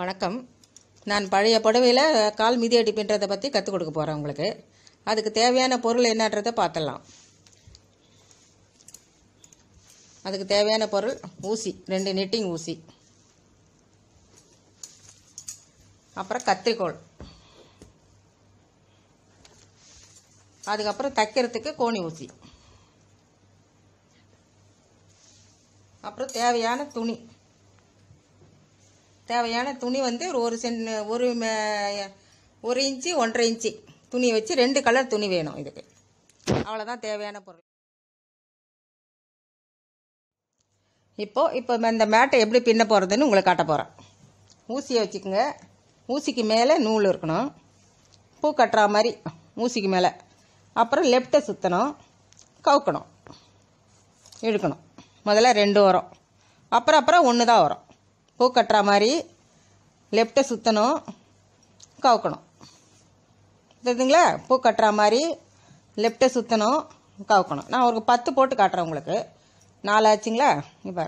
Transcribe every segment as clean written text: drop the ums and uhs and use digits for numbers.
வணக்கம். நான் பழைய புடவையில் கால் மிதியடி பின்றதை பற்றி கற்றுக் கொடுக்க போகிறேன் உங்களுக்கு. அதுக்கு தேவையான பொருள் என்னன்றதை பார்த்துடலாம். அதுக்கு தேவையான பொருள் ஊசி, 2 நிட்டிங் ஊசி, அப்புறம் கத்திரிக்கோல், அதுக்கப்புறம் தைக்கிறதுக்கு கோணி ஊசி, அப்புறம் தேவையான துணி வந்து ஒரு இன்ச்சு 1.5 இன்ச்சு துணி வச்சு 2 கலர் துணி வேணும். இதுக்கு அவ்வளோதான் தேவையான பொருள். இப்போ இந்த மேட்டை எப்படி பின்ன போகிறதுன்னு உங்களுக்கு காட்ட போகிறேன். ஊசியை வச்சுக்கோங்க. ஊசிக்கு மேலே நூல் இருக்கணும், பூ கட்டுற மாதிரி ஊசிக்கு மேலே. அப்புறம் லெஃப்ட்டை சுற்றணும், கவுக்கணும், இழுக்கணும். முதல்ல 2 வரும், அப்புறம் 1 தான் வரும். பூ கட்டுற மாதிரி லெஃப்ட்டை சுற்றணும், கவுக்கணும். தெரியுதுங்களா? பூ கட்டுற மாதிரி லெஃப்ட்டை சுற்றணும், கவுக்கணும். நான் ஒரு 10 போட்டு காட்டுறேன் உங்களுக்கு. 4 ஆச்சுங்களா? இப்போ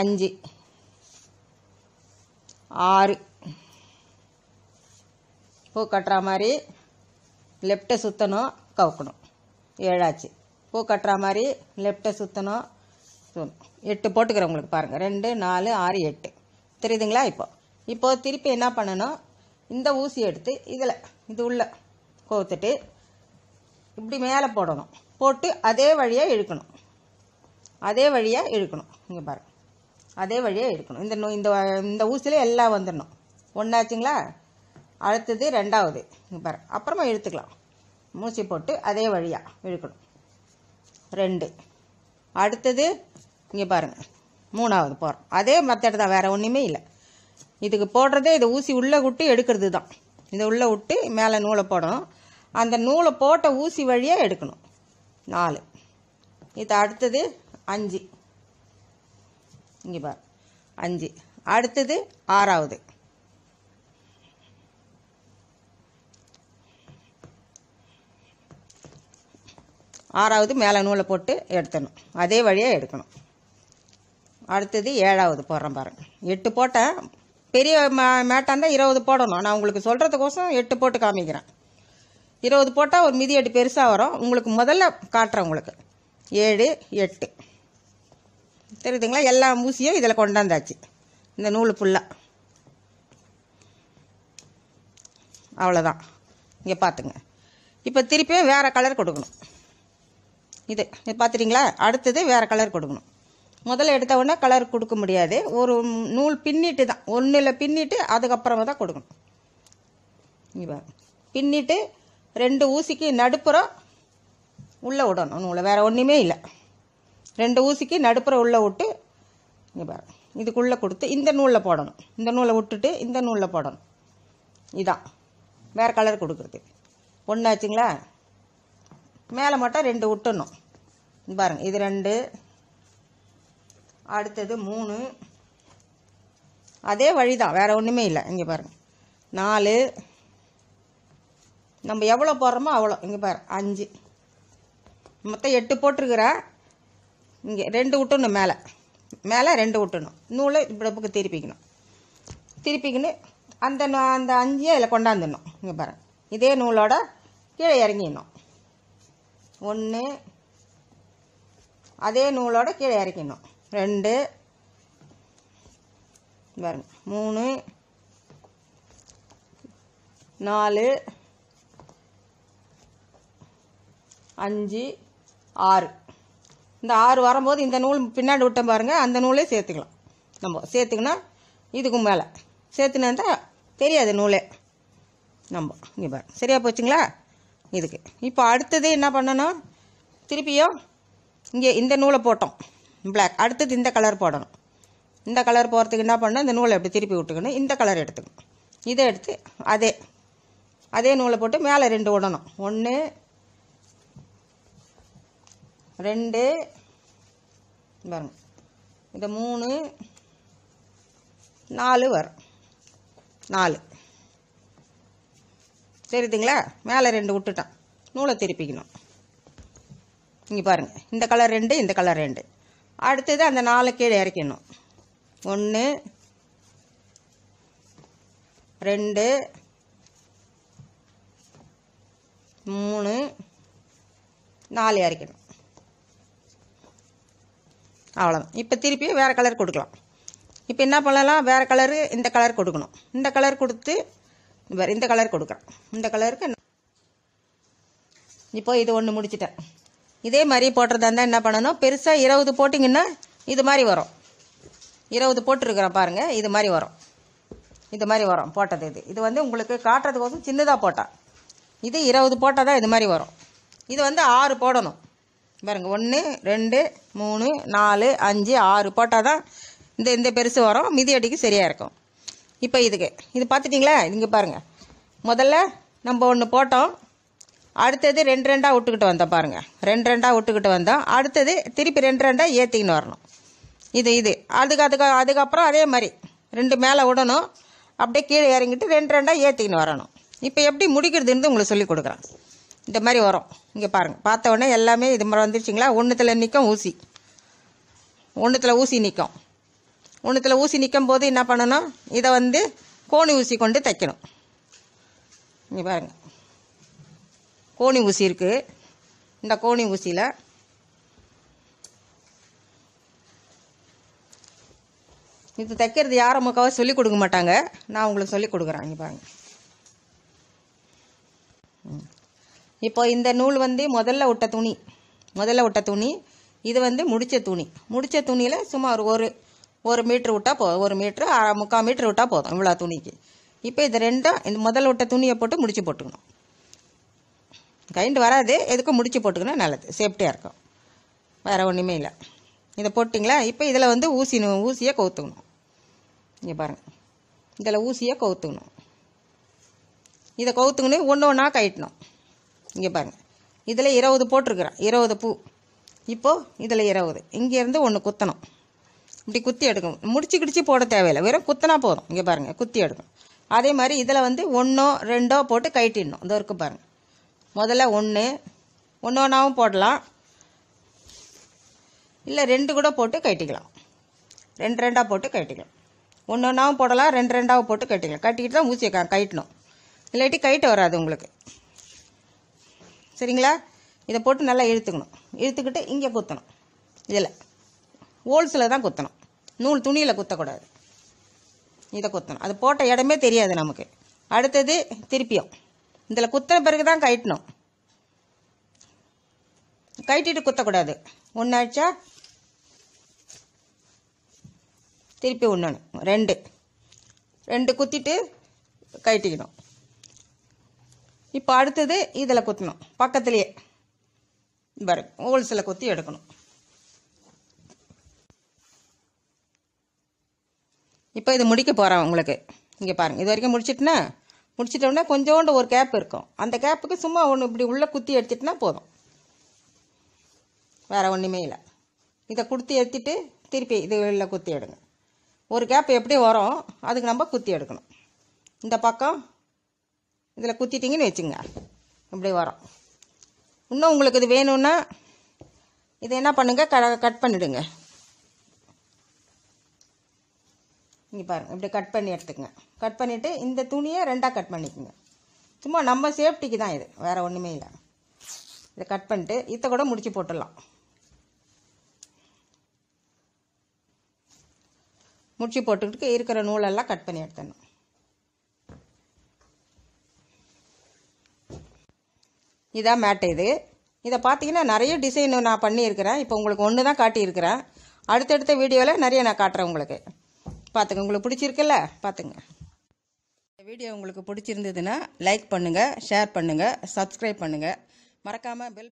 5, 6. பூ கட்டுற மாதிரி லெஃப்ட்டை சுற்றணும், கவுக்கணும். 7 ஆச்சு. பூ கட்டுற மாதிரி லெஃப்ட்டை சுற்றணும், 8 போட்டுக்கிறேன் உங்களுக்கு. பாருங்கள், 2, 4, 6, 8. தெரியுதுங்களா? இப்போ திருப்பி என்ன பண்ணணும், இந்த ஊசி எடுத்து இது உள்ள கோத்துட்டு இப்படி மேலே போடணும். போட்டு அதே வழியாக இழுக்கணும். இங்கே பாருங்கள், அதே வழியாக இழுக்கணும். இந்த ஊசியில் எல்லாம் வந்துடணும். 1 ஆச்சுங்களா? அடுத்தது 2வது. இங்கே பாருங்கள், அப்புறமா இழுத்துக்கலாம். ஊசி போட்டு அதே வழியாக இழுக்கணும். 2. அடுத்தது இங்கே பாருங்கள், 3வது போகிறோம். அதே மெத்தட் தான், வேறு ஒன்றுமே இல்லை. இதுக்கு போடுறதே இது ஊசி உள்ளே விட்டு எடுக்கிறது தான். இதை உள்ளே விட்டு மேலே நூலை போடணும். அந்த நூலை போட்ட ஊசி வழியாக எடுக்கணும். 4. இது அடுத்தது 5. இங்கே பாரு, 5. அடுத்தது 6வது. 6வது மேலே நூலை போட்டு எடுத்துடணும். அதே வழியாக எடுக்கணும். அடுத்தது 7வது போடுறேன் பாருங்கள். 8 போட்டேன். பெரிய மேட்டாக இருந்தால் 20 போடணும். நான் உங்களுக்கு சொல்கிறதுக்கோசம் 8 போட்டு காமிக்கிறேன். 20 போட்டால் ஒரு மிதியடி பெருசாக வரும். உங்களுக்கு முதல்ல காட்டுறேன் உங்களுக்கு. 7, 8. தெரியுதுங்களா? எல்லா ஊசியும் இதில் கொண்டாந்தாச்சு. இந்த நூல் ஃபுல்லாக அவ்வளோதான். இங்கே பார்த்துங்க. இப்போ திருப்பியும் வேறு கலர் கொடுக்கணும். இது பார்த்துட்டிங்களா? அடுத்தது வேறு கலர் கொடுக்கணும். முதல்ல எடுத்த உடனே கலர் கொடுக்க முடியாது. ஒரு நூல் பின்னிட்டு தான், ஒன்றில் பின்னிட்டு அதுக்கப்புறமா தான் கொடுக்கணும். இங்கே பின்னிட்டு 2 ஊசிக்கு நடுப்புறம் உள்ளே விடணும் நூலை. வேறு ஒன்றுமே இல்லை. 2 ஊசிக்கு நடுப்புறம் உள்ளே விட்டு இங்கே பாரு, இதுக்குள்ளே கொடுத்து இந்த நூலில் போடணும். இந்த நூலை விட்டுட்டு இந்த நூலில் போடணும். இதான் வேறு கலர் கொடுக்குறது. 1 ஆச்சுங்களா? மேலே மட்டும் 2 விட்டுடணும். பாருங்கள், இது 2, அடுத்தது 3. அதே வழி தான், வேறு ஒன்றுமே இல்லை. இங்கே பாருங்கள், 4. நம்ம எவ்வளோ போடுறோமோ அவ்வளோ. இங்கே பாரு, 5. மொத்தம் 8 போட்டிருக்கிறா. இங்கே 2 விட்டுணும், மேலே 2 விட்டுணும். நூலை இப்படி திருப்பிக்கணும். அந்த 5 அதில் கொண்டாந்துடணும். இங்கே பாருங்கள், இதே நூலோட கீழே இறங்கிடணும். 1, அதே நூலோட கீழே இறக்கிடணும். 2 பாருங்க, 3, 4, 5, 6. இந்த 6 வரும்போது இந்த நூல் பின்னாடி விட்டோம் பாருங்கள், அந்த நூலே சேர்த்துக்கலாம். நம்ம சேர்த்துக்கினா இதுக்கும் மேலே சேர்த்துனா தெரியாது நூலே. நம்ம இங்கே பாருங்க, சரியாக போச்சுங்களா? இதுக்கு இப்போ அடுத்தது என்ன பண்ணணும், திருப்பியும் இங்கே இந்த நூலை போட்டோம் பிளாக். அடுத்தது இந்த கலர் போடணும். இந்த கலர் போகிறதுக்கு என்ன பண்ணணும், இந்த நூலை எப்படி திருப்பி விட்டுக்கணும். இந்த கலர் எடுத்துக்கணும். இதை எடுத்து அதே நூலை போட்டு மேலே 2 விடணும். 1, 2 பாருங்க, இது 3, 4 வரும். 4 தெரியுதுங்களா? மேலே 2 விட்டுட்டான். நூலை திருப்பிக்கணும். இங்கே பாருங்கள், இந்த கலர் 2, இந்த கலர் 2. அடுத்தது அந்த 4 கீழே இறக்கணும். 1 2 3 4 இறக்கணும். அவ்வளோதான். இப்போ திருப்பி வேறு கலர் கொடுக்கலாம். இப்போ என்ன பண்ணலாம், வேறு கலரு இந்த கலர் கொடுக்கணும். இந்த கலர் கொடுத்து வேறு இந்த கலர் கொடுக்குறேன். இந்த கலருக்கு இப்போ இது ஒன்று முடிச்சிட்டேன். இதே மாதிரி போட்டுறதா இருந்தால் என்ன பண்ணணும், பெருசாக 20 போட்டிங்கன்னா இது மாதிரி வரும். 20 போட்டுருக்குறேன் பாருங்கள், இது மாதிரி வரும். இது மாதிரி வரும் போட்டது. இது வந்து உங்களுக்கு காட்டுறதுக்கோசம் சின்னதாக போட்டால், இது 20 போட்டால் தான் இது மாதிரி வரும். இது வந்து 6 போடணும் பாருங்க. 1 2 3 4 5 6 போட்டால் தான் இந்த பெருசு வரும். மிதியடிக்கு சரியாக இருக்கும். இப்போ இது பார்த்துட்டிங்களா? இங்கே பாருங்கள், முதல்ல நம்ம ஒன்று போட்டோம், அடுத்தது 2 2 விட்டுக்கிட்டு வந்தோம் பாருங்கள். 2 2 விட்டுக்கிட்டு வந்தோம். அடுத்தது திருப்பி 2 2 ஏற்றிக்கின்னு வரணும். அதுக்கப்புறம் அதே மாதிரி 2 மேலே விடணும், அப்படியே கீழே இறங்கிட்டு 2 2 ஏற்றிக்கின்னு வரணும். இப்போ எப்படி முடிக்கிறதுன்னு உங்களுக்கு சொல்லி கொடுக்குறேன். இந்த மாதிரி வரும். இங்கே பாருங்கள், பார்த்த உடனே எல்லாமே இது மாதிரி வந்துருச்சிங்களா? ஒன்றுத்தில் நிற்கும் ஊசி, ஒன்றுத்தில் ஊசி நிற்கும். ஒன்றுத்தில் ஊசி நிற்கும் போது என்ன பண்ணணும், இதை வந்து கோணி ஊசி கொண்டு தைக்கணும். இங்கே பாருங்கள், கோணி ஊசி இருக்குது. இந்த கோணி ஊசியில் இது தைக்கிறது யாரும் முக்காவது சொல்லிக் கொடுக்க மாட்டாங்க, நான் உங்களுக்கு சொல்லிக் கொடுக்குறேன். இங்கே பாருங்கள். இப்போ இந்த நூல் வந்து முதல்ல விட்ட துணி, இது வந்து முடிச்ச துணியில் சும்மா ஒரு மீட்ரு விட்டால் போதும். 1 மீட்ரு 3/4 மீட்ரு விட்டால் போதும் இவ்வளோ துணிக்கு. இப்போ இது ரெண்டும் இந்த முதல்ல விட்ட துணியை போட்டு முடிச்சு போட்டுக்கணும். கைண்டு வராது, எதுக்கும் முடிச்சு போட்டுக்கணும், நல்லது, சேஃப்டியாக இருக்கும். வேறு ஒன்றுமே இல்லை. இதை போட்டிங்களா? இப்போ இதில் வந்து ஊசியை கவுத்துக்கணும். இங்கே பாருங்கள், இதில் ஊசியை கவுத்துக்கணும். இதை கவுத்துக்கணும், ஒன்று ஒன்றா கட்டணும். இங்கே பாருங்கள், இதில் 20 போட்டிருக்குறேன், 20 பூ. இப்போது இதில் 20, இங்கேருந்து ஒன்று குத்தணும். இப்படி குத்தி எடுக்கணும். முடிச்சு போட தேவையில்லை, வெறும் குத்தினா போதும். இங்கே பாருங்கள், குத்தி எடுக்கணும். அதே மாதிரி இதில் வந்து 1 2 போட்டு கட்டிடணும். இதோ இருக்குது பாருங்கள். முதல்ல 1 ஒன்றாவும் போடலாம், இல்லை 2 கூட போட்டு கட்டிக்கலாம். 2 2 போட்டு கட்டிக்கலாம். 1 ஒன்றாவும் போடலாம், 2 2 போட்டு கட்டிக்கலாம். கட்டிக்கிட்டு தான் ஊசியை கட்டணும், இல்லாட்டி கைட்டு வராது உங்களுக்கு. சரிங்களா? இதை போட்டு நல்லா இழுத்துக்கிட்டு இங்கே குத்தணும். இதில் ஹோல்ஸில் தான் குத்தணும், துணியில் குத்தக்கூடாது. இதை குத்தணும். அது போட்ட இடமே தெரியாது நமக்கு. அடுத்தது திருப்பியும் இதில் குத்தின பிறகு தான் கட்டணும், கட்டிட்டு குத்தக்கூடாது. 1 ஆச்சா, திருப்பி 1 2 குத்திட்டு கட்டிக்கணும். இப்போ அடுத்தது இதில் குத்தணும், பக்கத்துலேயே பாருங்க, ஹோல்ஸில் குத்தி எடுக்கணும். இப்போ இது முடிக்க போகிறேன் உங்களுக்கு. இங்கே பாருங்கள், இது வரைக்கும் முடிச்சிட்டோன்னா கொஞ்சோண்டு ஒரு கேப் இருக்கும். அந்த கேப்புக்கு சும்மா ஒன்று இப்படி உள்ளே குத்தி எடுத்துட்டுனா போதும், வேறு ஒன்றுமே இல்லை. இதை குத்தி எடுத்துட்டு திருப்பி இது உள்ள குத்தி எடுங்க. ஒரு கேப் எப்படி வரும் அதுக்கு நம்ம குத்தி எடுக்கணும். இந்த பக்கம் இதில் குத்திட்டிங்கன்னு வச்சுங்க, இப்படி வரும். இன்னும் உங்களுக்கு இது வேணும்னா இதை என்ன பண்ணுங்கள், கட் பண்ணிவிடுங்க. இங்கே பாருங்கள், இப்படி கட் பண்ணி எடுத்துக்கங்க. கட் பண்ணிவிட்டு இந்த துணியை 2 கட் பண்ணிக்கோங்க. சும்மா நம்ம சேஃப்டிக்கு தான் இது, வேறு ஒன்றுமே இல்லை. இதை கட் பண்ணிட்டு இதை கூட முடிச்சு போட்டுடலாம். முடிச்சு போட்டுக்கிட்டு இருக்கிற நூலெல்லாம் கட் பண்ணி எடுத்துடணும். இதான் மேட்டு. இதை பார்த்தீங்கன்னா நிறைய டிசைன் நான் பண்ணியிருக்கிறேன். இப்போ உங்களுக்கு ஒன்று தான் காட்டியிருக்கிறேன். அடுத்தடுத்த வீடியோவில் நிறைய நான் காட்டுறேன் உங்களுக்கு. பார்த்துங்க, உங்களுக்கு பிடிச்சிருக்குல்ல, பார்த்துங்க. இந்த வீடியோ உங்களுக்கு பிடிச்சிருந்ததுன்னா லைக் பண்ணுங்கள், ஷேர் பண்ணுங்கள், சப்ஸ்கிரைப் பண்ணுங்கள், மறக்காமல் பெல்